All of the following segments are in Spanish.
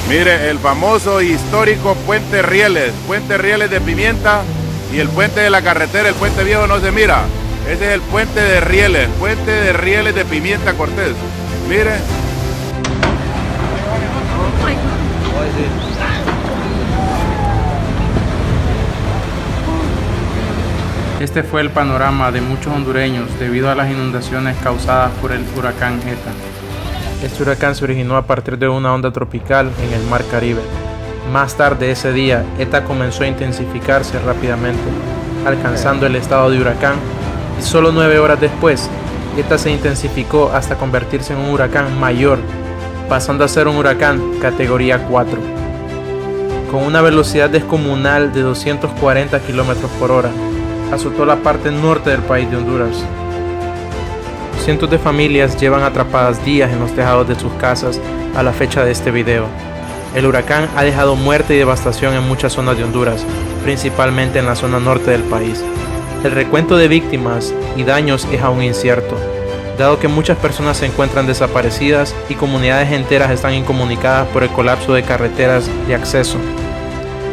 Mire, el famoso histórico Puente Rieles de Pimienta y el puente de la carretera, el puente viejo no se mira. Ese es el puente de Rieles de Pimienta Cortés. Mire. Este fue el panorama de muchos hondureños debido a las inundaciones causadas por el huracán ETA. Este huracán se originó a partir de una onda tropical en el Mar Caribe. Más tarde ese día, ETA comenzó a intensificarse rápidamente, alcanzando el estado de huracán, y solo 9 horas después, ETA se intensificó hasta convertirse en un huracán mayor, pasando a ser un huracán categoría 4, con una velocidad descomunal de 240 km por hora. Azotó la parte norte del país de Honduras. Cientos de familias llevan atrapadas días en los tejados de sus casas a la fecha de este video. El huracán ha dejado muerte y devastación en muchas zonas de Honduras, principalmente en la zona norte del país. El recuento de víctimas y daños es aún incierto, dado que muchas personas se encuentran desaparecidas y comunidades enteras están incomunicadas por el colapso de carreteras de acceso.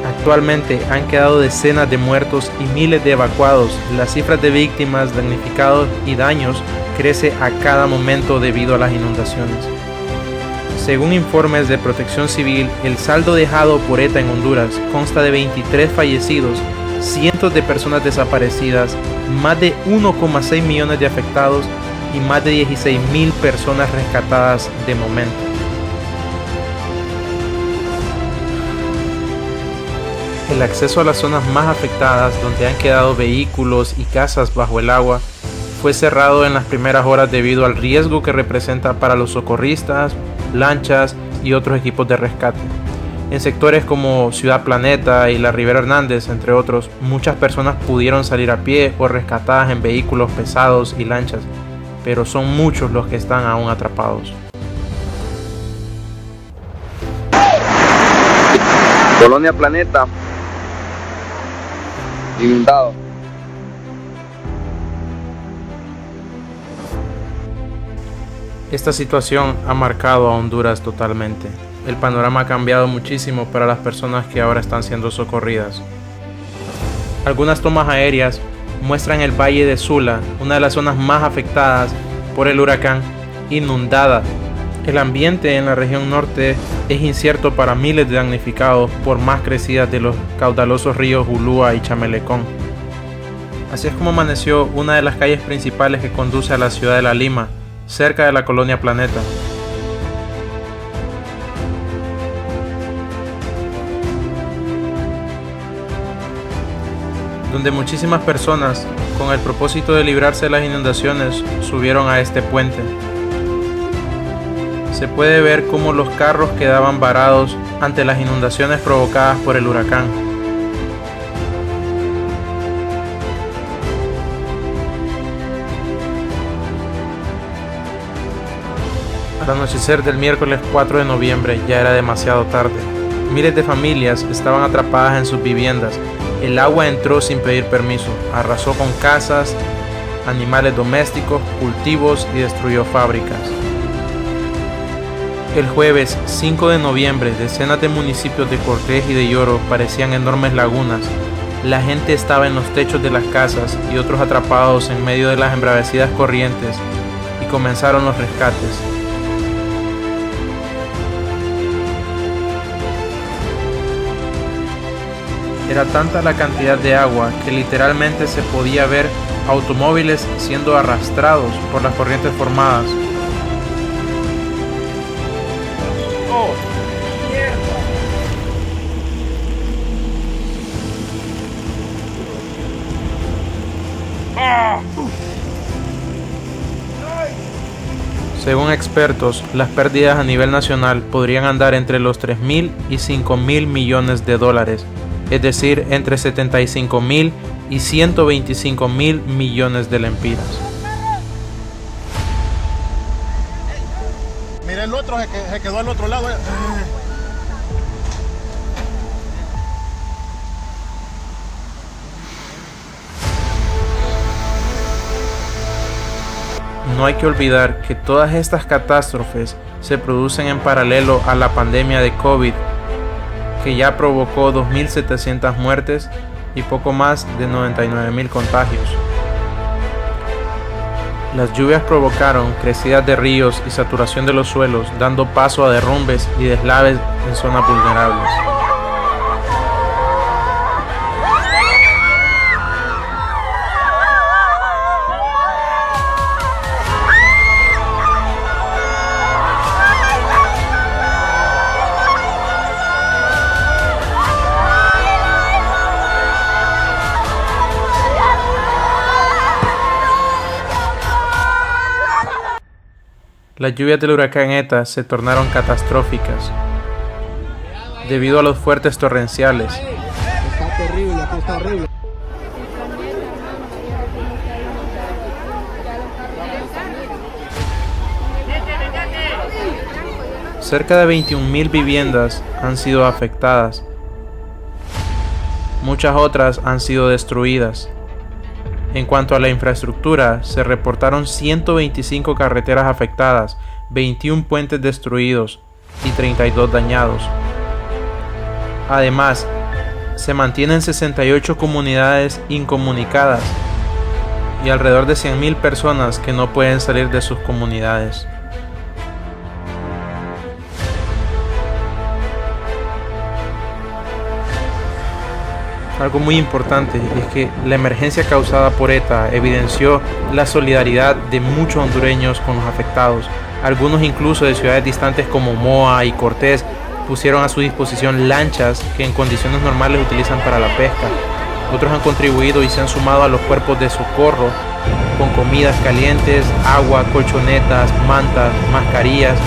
Actualmente han quedado decenas de muertos y miles de evacuados. Las cifras de víctimas, damnificados y daños crece a cada momento debido a las inundaciones. Según informes de Protección Civil, el saldo dejado por ETA en Honduras consta de 23 fallecidos, cientos de personas desaparecidas, más de 1,6 millones de afectados y más de 16,000 personas rescatadas de momento. El acceso a las zonas más afectadas, donde han quedado vehículos y casas bajo el agua, fue cerrado en las primeras horas debido al riesgo que representa para los socorristas, lanchas y otros equipos de rescate. En sectores como Ciudad Planeta y la Rivera Hernández, entre otros, muchas personas pudieron salir a pie o rescatadas en vehículos pesados y lanchas, pero son muchos los que están aún atrapados. Colonia Planeta, inundado. Esta situación ha marcado a Honduras totalmente. El panorama ha cambiado muchísimo para las personas que ahora están siendo socorridas. Algunas tomas aéreas muestran el Valle de Sula, una de las zonas más afectadas por el huracán, inundada. El ambiente en la región norte es incierto para miles de damnificados por más crecidas de los caudalosos ríos Ulúa y Chamelecón. Así es como amaneció una de las calles principales que conduce a la ciudad de La Lima, cerca de la Colonia Planeta. Donde muchísimas personas, con el propósito de librarse de las inundaciones, subieron a este puente. Se puede ver cómo los carros quedaban varados ante las inundaciones provocadas por el huracán. Al anochecer del miércoles 4 de noviembre ya era demasiado tarde. Miles de familias estaban atrapadas en sus viviendas. El agua entró sin pedir permiso, arrasó con casas, animales domésticos, cultivos y destruyó fábricas. El jueves 5 de noviembre, decenas de municipios de Cortés y de Lloro parecían enormes lagunas. La gente estaba en los techos de las casas y otros atrapados en medio de las embravecidas corrientes, y comenzaron los rescates. Era tanta la cantidad de agua que literalmente se podía ver automóviles siendo arrastrados por las corrientes formadas. Según expertos, las pérdidas a nivel nacional podrían andar entre los 3.000 y 5.000 millones de dólares, es decir, entre 75.000 y 125.000 millones de lempiras. Mira el otro, se quedó al otro lado. no hay que olvidar que todas estas catástrofes se producen en paralelo a la pandemia de COVID, que ya provocó 2.700 muertes y poco más de 99.000 contagios. Las lluvias provocaron crecidas de ríos y saturación de los suelos, dando paso a derrumbes y deslaves en zonas vulnerables. Las lluvias del huracán ETA se tornaron catastróficas debido a los fuertes torrenciales. Está terrible, aquí está horrible. Cerca de 21.000 viviendas han sido afectadas. Muchas otras han sido destruidas. En cuanto a la infraestructura, se reportaron 125 carreteras afectadas, 21 puentes destruidos y 32 dañados. Además, se mantienen 68 comunidades incomunicadas y alrededor de 100.000 personas que no pueden salir de sus comunidades. Algo muy importante es que la emergencia causada por ETA evidenció la solidaridad de muchos hondureños con los afectados. Algunos incluso de ciudades distantes como Moa y Cortés pusieron a su disposición lanchas que en condiciones normales utilizan para la pesca. Otros han contribuido y se han sumado a los cuerpos de socorro con comidas calientes, agua, colchonetas, mantas, mascarillas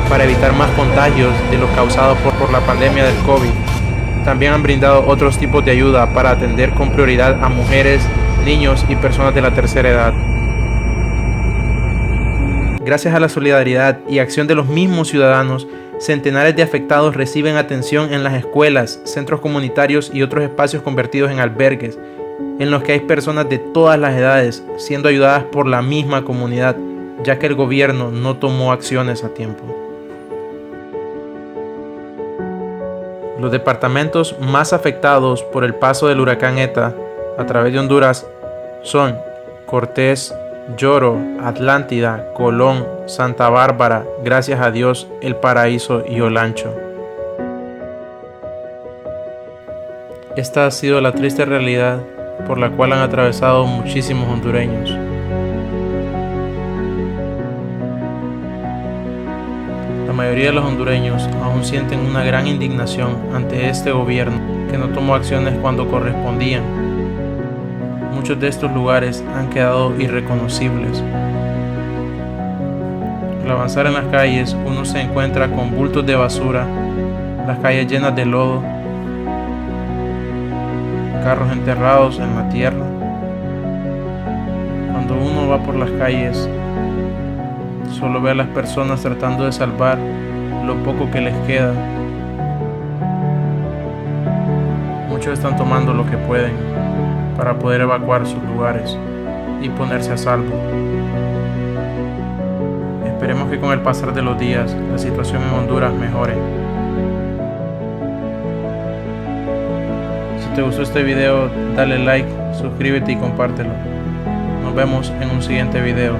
para evitar más contagios de los causados por la pandemia del COVID. También han brindado otros tipos de ayuda para atender con prioridad a mujeres, niños y personas de la tercera edad. Gracias a la solidaridad y acción de los mismos ciudadanos, centenares de afectados reciben atención en las escuelas, centros comunitarios y otros espacios convertidos en albergues, en los que hay personas de todas las edades siendo ayudadas por la misma comunidad, ya que el gobierno no tomó acciones a tiempo. Los departamentos más afectados por el paso del huracán ETA a través de Honduras son Cortés, Lloro, Atlántida, Colón, Santa Bárbara, Gracias a Dios, El Paraíso y Olancho. Esta ha sido la triste realidad por la cual han atravesado muchísimos hondureños. La mayoría de los hondureños aún sienten una gran indignación ante este gobierno que no tomó acciones cuando correspondían. Muchos de estos lugares han quedado irreconocibles. Al avanzar en las calles, uno se encuentra con bultos de basura, las calles llenas de lodo, carros enterrados en la tierra. Cuando uno va por las calles, solo ve a las personas tratando de salvar lo poco que les queda. Muchos están tomando lo que pueden para poder evacuar sus lugares y ponerse a salvo. Esperemos que con el pasar de los días la situación en Honduras mejore. Si te gustó este video, dale like, suscríbete y compártelo. Nos vemos en un siguiente video.